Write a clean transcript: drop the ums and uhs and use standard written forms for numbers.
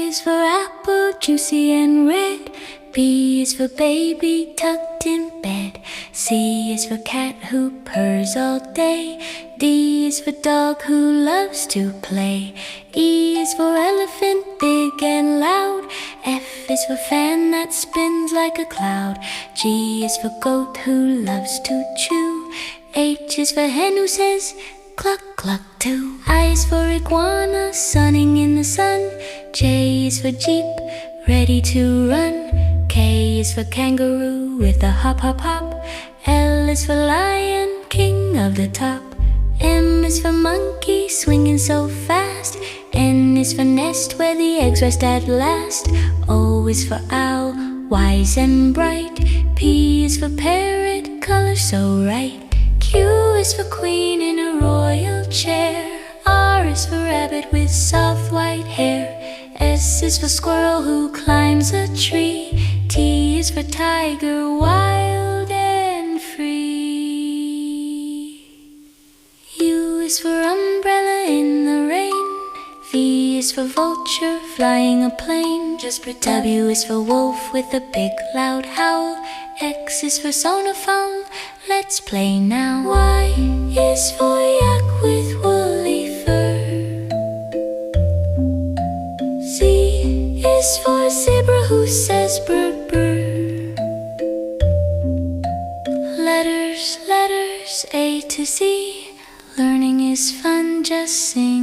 is for apple, juicy and red. B is for baby tucked in bed. C is for cat who purrs all day. D is for dog who loves to play. E is for elephant, big and loud. F is for fan that spins like a cloud. G is for goat who loves to chew. H is for hen who says cluck cluck too. I is for iguana, sunning in the sun. J is for jeep, ready to run. K is for kangaroo with a hop hop hop. L is for lion, king of the top. M is for monkey, swinging so fast. N is for nest, where the eggs rest at last. O is for owl, wise and bright. P is for parrot, color so right. Q is for queen in a royal chair. R is for rabbit with soft white hair. S is for squirrel who climbs a tree. T is for tiger, wild and free. U is for umbrella in the rain. V is for vulture, flying a plane. W is for wolf with a big loud howl. X is for sonophone, let's play now. Y is for yak with woolly fur. Z is for zebra who says brr brr. Letters, letters, A to Z. Learning is fun, just sing.